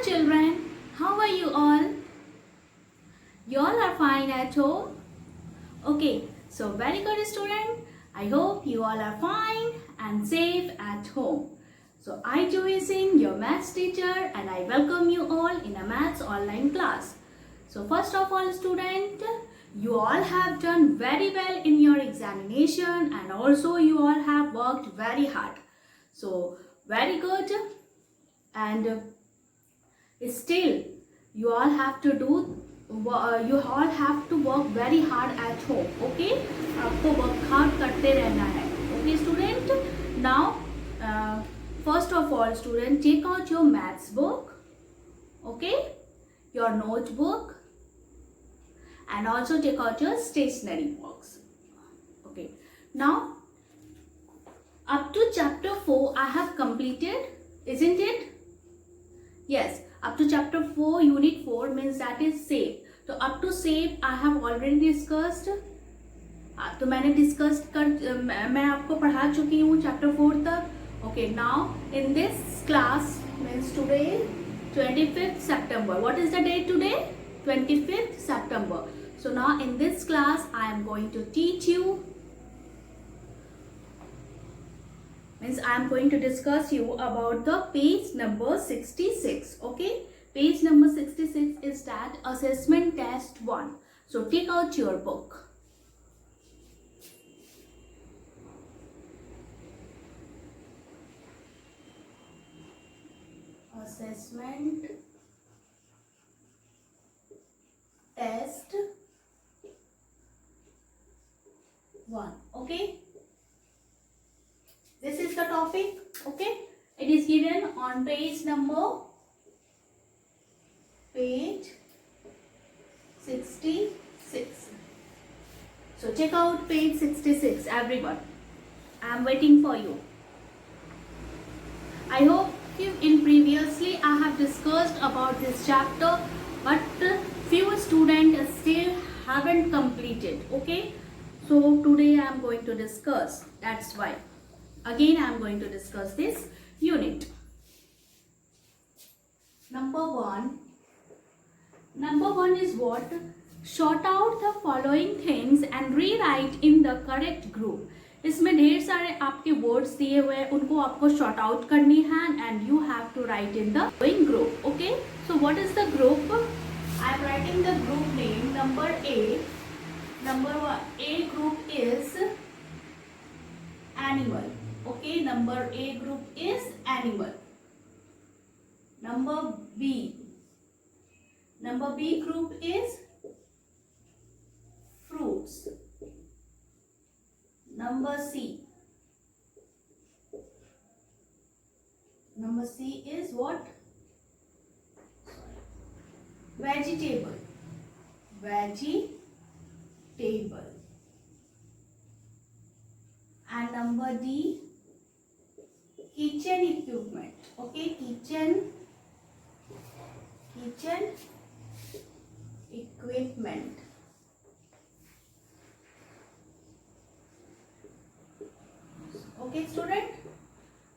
children, how are you all? You all are fine at home? Okay, so very good student. I hope you all are fine and safe at home. So I Joy Singh, your maths teacher, and I welcome you all in a maths online class. So first of all student, you all have done very well in your examination and also you all have worked very hard. So very good, and still you all have to work very hard at home. Okay, आपको work hard करते रहना है. Okay student, now first of all student, take out your maths book, okay, your notebook, and also take out your stationery box. Okay, now up to chapter 4 I have completed, isn't it? Yes, up to chapter 4 unit 4 means that is shape. तो up to shape I have already discussed. तो मैंने मैं आपको पढ़ा चुकी हूँ chapter 4 तक. Okay, now in this class means today 25th September. What is the date today? 25th September. So now in this class I am going to teach you, means I am going to discuss you about the page number 66. Okay, page number 66 is that assessment test 1. So take out your book. Assessment test 1. Okay, this is the topic. Okay, it is given on page 66. So check out page 66 everyone. I am waiting for you. I hope in previously I have discussed about this chapter, but few students still haven't completed. Okay, so today I am going to discuss, that's why again I am going to discuss this unit. Number one is what? Sort out the following things and rewrite in the correct group. इसमें ढेर सारे आपके words दिए हुए हैं, उनको आपको sort out करनी है and you have to write in the following group. Okay, so what is the group? I am writing the group name. Number A. Number 1 A group is animal. Okay, number A group is animal. Number B group is fruits. Number C is what? Vegetable. And number D, kitchen equipment. Okay, kitchen equipment. Okay student,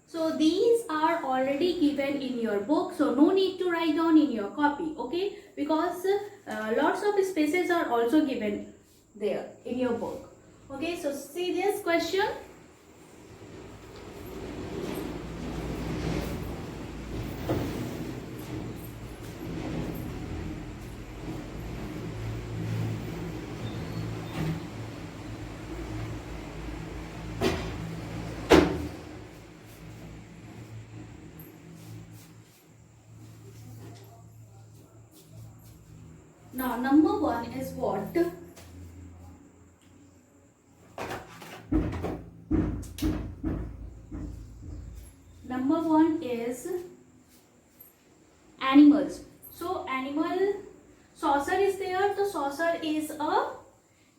so these are already given in your book, so no need to write down in your copy. Okay, because lots of spaces are also given there in your book. Okay, so see this question. Now number 1 is what? Number 1 is animals. So animal, saucer is there. So saucer is a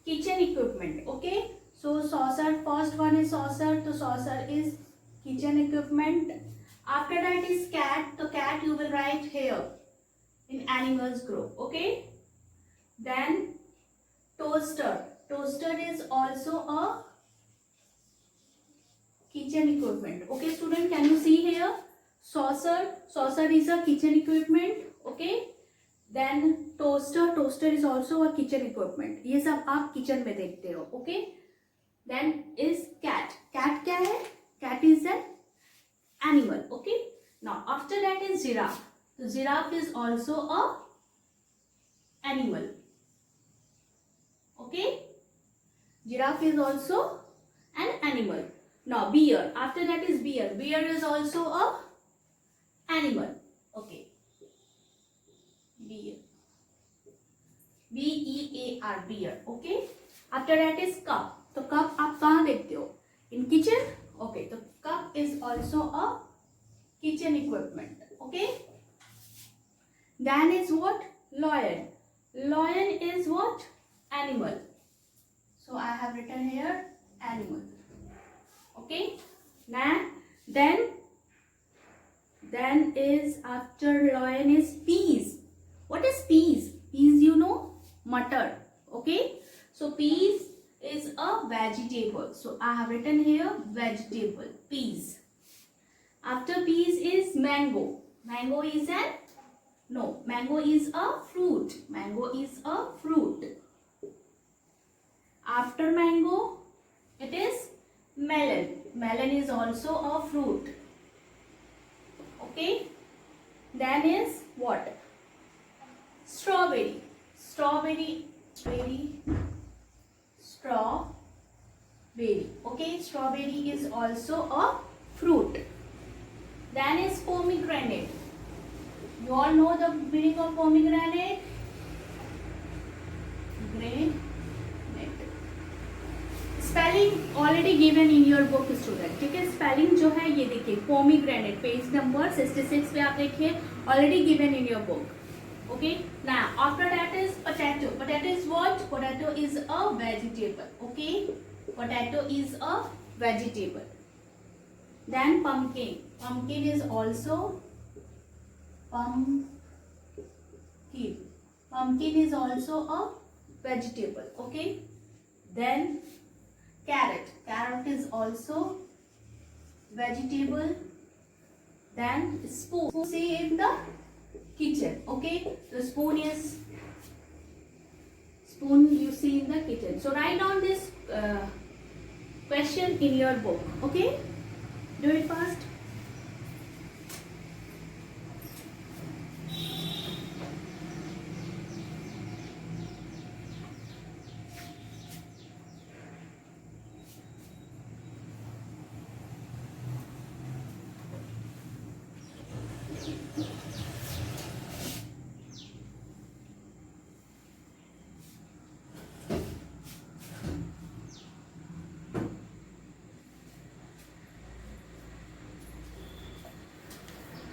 kitchen equipment. Okay, so saucer, first one is saucer. So saucer is kitchen equipment. After that is cat. So cat you will write here in animals group. Okay, then toaster. Toaster is also a kitchen equipment. Okay student, can you see here? Saucer is a kitchen equipment. Okay. Then toaster is also a kitchen equipment. ये सब आप kitchen में देखते हो. Okay. Then is cat क्या है? Cat is an animal. Okay. Now after that is giraffe. So giraffe is also a animal. Okay. Giraffe is also an animal. Now bear. After that is bear. Bear is also a animal. Okay. Bear. B-E-A-R. Bear. Okay. After that is cup. तो cup आप कहाँ देखते हो? In kitchen. Okay. तो cup is also a kitchen equipment. Okay. Then is what? Lion. Lion is what? Animal. So I have written here animal. Okay. Then is after lion is peas. What is peas? Peas, you know, matar. Okay. So peas is a vegetable. So I have written here vegetable, peas. After peas is mango. Mango is mango is a fruit. Mango is a fruit. After mango, it is melon. Melon is also a fruit. Okay. Then is what? Strawberry. Strawberry. Okay. Strawberry is also a fruit. Then is pomegranate. You all know the meaning of pomegranate? Granate. Spelling already given in your book student. ठीक है. Spelling जो है ये देखिए pomegranate page number 66 पे आप देखिए already given in your book. Okay. Now after that is potato. Potato is what? Potato is a vegetable. Okay. Potato is a vegetable. Then pumpkin. Pumpkin is also pumpkin is also a vegetable. Okay. Then carrot. Carrot is also vegetable. Then spoon. See in the kitchen. Okay. So spoon you see in the kitchen. So write down this question in your book. Okay. Do it fast.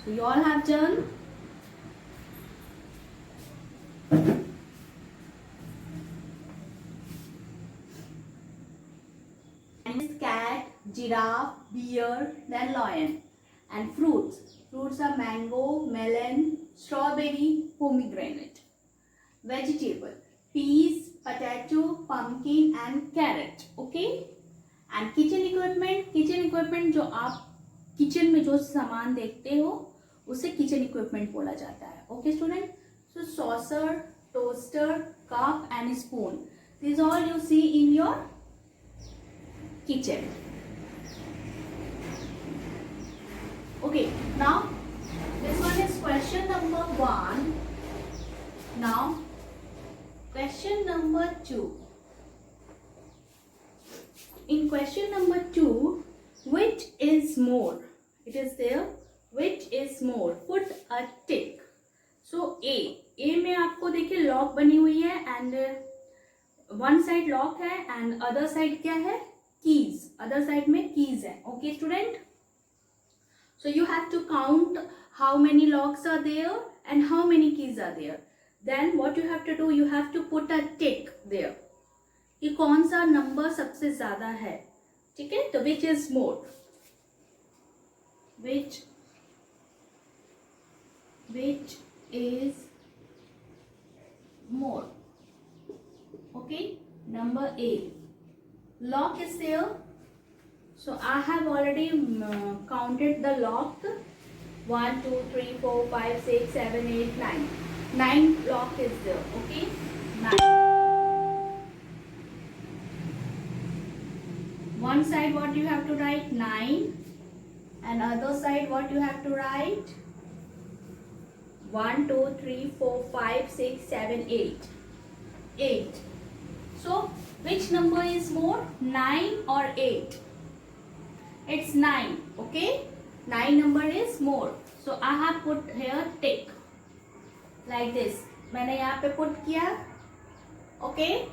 So you all have done. And cat, giraffe, bear, then lion. And fruits. Fruits are mango, melon, strawberry, pomegranate. Vegetable. Peas, potato, pumpkin and carrot. Okay. And kitchen equipment. Kitchen equipment जो आप kitchen में जो सामान देखते हो उसे kitchen equipment बोला जाता है. Okay student. So saucer, toaster, cup and spoon. This all you see in your kitchen. Okay. Now this one is question number 1. Now question number 2. In question number 2, which is more? It is there. Which is more? Put a tick. So A में आपको देखिए lock बनी हुई है and one side lock है and other side क्या है? Keys. Other side में कीज है. Okay student. So you have to count how many locks are there and how many keys are there. Then what you have to do? You have to put a tick there. कि कौन सा number सबसे ज्यादा है. ठीक है. तो which is more? Which is more? Okay. Number A. Lock is there. So I have already counted the lock 1 2 3 4 5 6 7 8 9. 9 block is there. Okay, 9. One side what you have to write 9, and other side what you have to write 1 2 3 4 5 6 7 8. 8. So which number is more, 9 or 8? It's 9. Okay, 9 number is more. So I have put here tick like this. मैंने यहाँ पे put किया. Okay,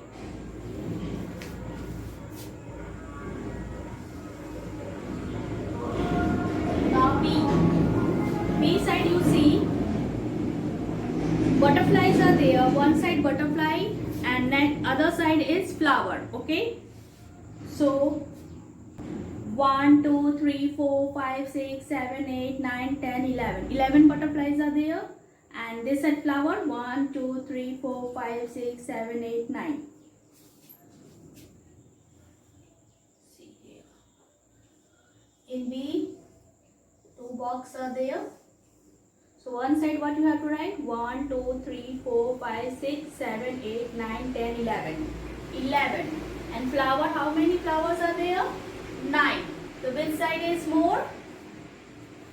now B side you see butterflies are there. One side butterfly and then other side is flower. Okay, so 1 2 3 4 5 6 7 8 9 10 11. 11 butterflies are there, and this side flower 1 2 3 4 5 6 7 8 9. See here. In B, 2 boxes are there. So one side what you have to write 1 2 3 4 5 6 7 8 9 10 11. 11. And flower, how many flowers are there? 9. So which side is more?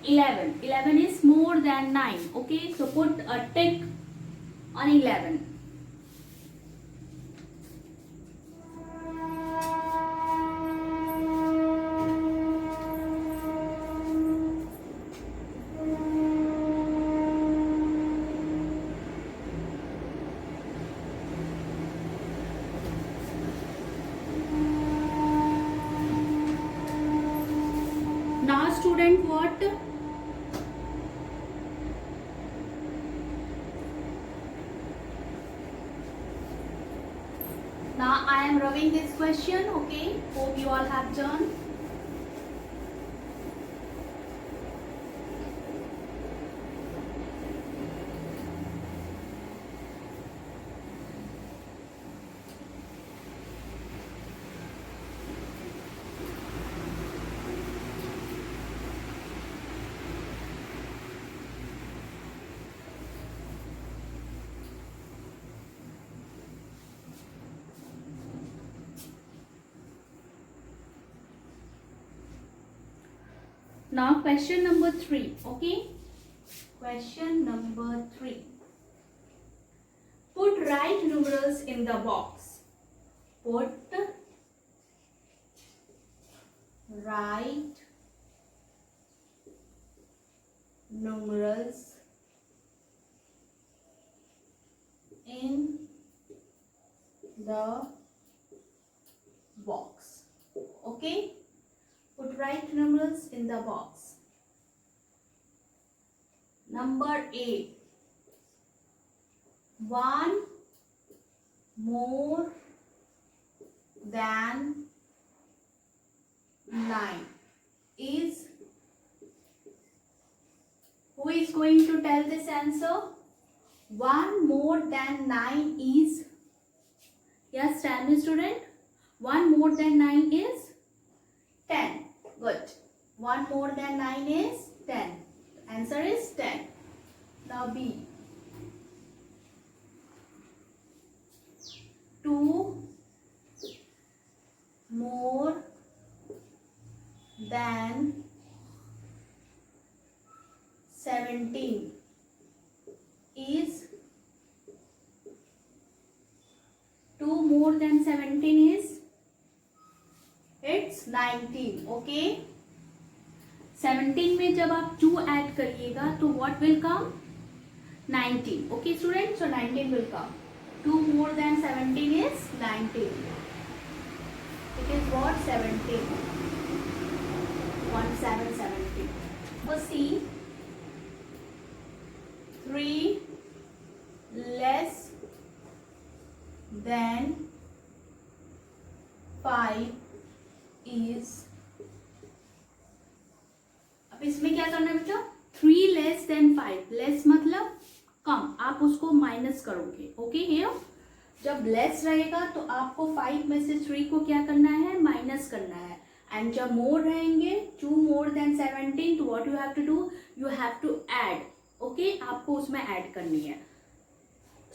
11. 11 is more than 9. Okay, so put a tick on 11. Now student, what? Now I am rubbing this question. Okay, hope you all have done. Now question number 3. Okay, question number 3. Put right numerals in the box. Put right numerals in the box. Okay, put right numerals in the box. Number A, 1 more than 9 is, who is going to tell this answer? 1 more than 9 is, yes, tell me student. 1 more than 9 is 10. Good. 1 more than 9 is 10. Answer is 10. Now B, 2 more than 17 is, 2 more than 17 is, it's 19. Okay, 17 में जब आप 2 add करिएगा तो what will come? 19. Okay students, so 19 will come. 2 more than 17 is 19. It is what? 17. 1 7 17. So see, 3 less than 5 is, अब इसमें क्या करना है बेटा? 3 लेस देन 5. लेस मतलब कम, आप उसको माइनस करोगे. ओके, हियर जब लेस रहेगा तो आपको 5 में से 3 को क्या करना है? माइनस करना है. एंड जब मोर रहेंगे 2 more than 17, तो what you have to do, you have to add. Okay, आपको उसमें ऐड करनी है.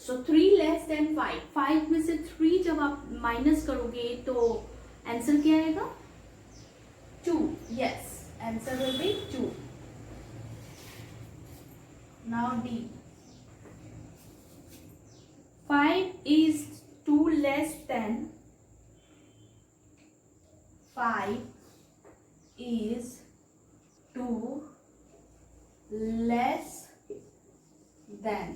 सो 3 less than 5, 5 में से 3 जब आप माइनस करोगे तो आंसर क्या आएगा, 2. Yes, answer will be 2. Now D. 5 is 2 less than 5 is 2 less than.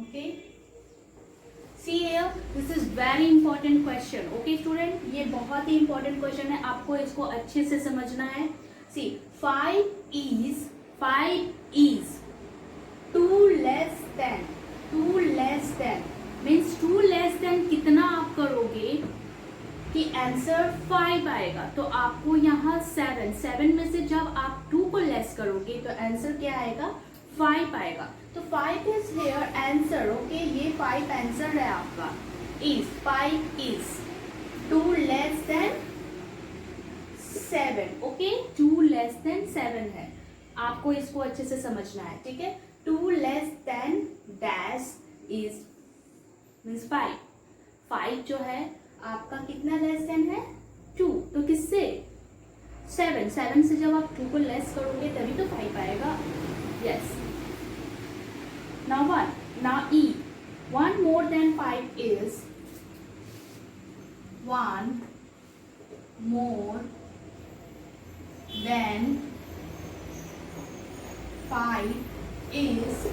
Okay, see here, this is very important question. Okay student, ये बहुत ही important question है, आपको इसको अच्छे से समझना है. See, 5 is 2 less than means 2 less than कितना आप करोगे कि आंसर 5 आएगा. तो आपको यहाँ 7 में से जब आप 2 को लेस करोगे तो आंसर क्या आएगा, 5 आएगा. तो 5 इज हेयर आंसर. ओके, ये 5 आंसर है आपका. Is 5 is 2 less than 7. Okay, 2 less than 7 है. आपको इसको अच्छे से समझना है. ठीक है, 2 less than dash is means 5. 5 जो है आपका कितना लेस देन है, 2. तो किससे, 7 से जब आप 2 को लेस करोगे तभी तो 5 आएगा. Yes. Now 1. Now E. 1 more than 5 is 1 more than 5 is.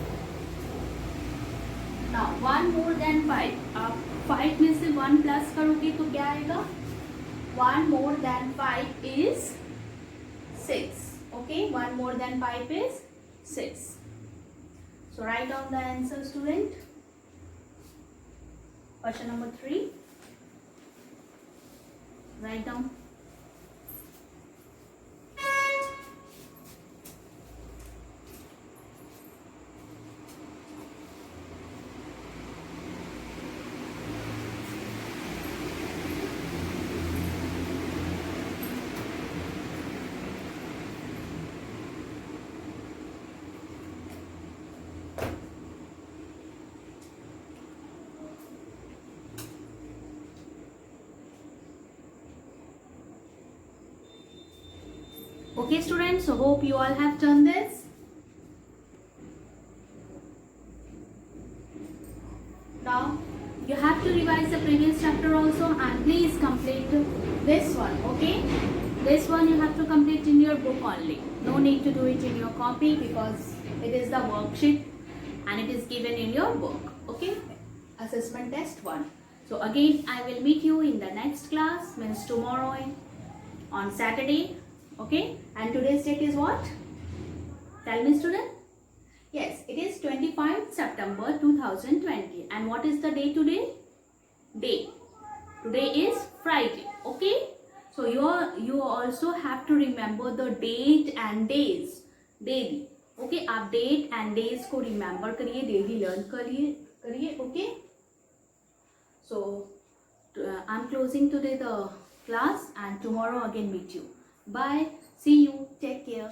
Now 1 more than 5. आप 5 में से 1 प्लस करोगे तो क्या आएगा, 1 more than 5 is 6. Okay, 1 more than 5 is 6. So write down the answer student. Question number 3. Write down. Okay students, so hope you all have done this. Now you have to revise the previous chapter also, and please complete this one. Okay, this one you have to complete in your book only. No need to do it in your copy because it is the worksheet and it is given in your book. Okay, assessment test 1. So again I will meet you in the next class, means tomorrow on Saturday. Okay, and today's date is what? Tell me student. Yes, it is 25 September 2020. And what is the day today? Day. Today is Friday. Okay, so you also have to remember the date and days daily. Okay, आप date and days को remember करिए, daily learn करिए. Okay, so I'm closing today the class and tomorrow again meet you. Bye. See you. Take care.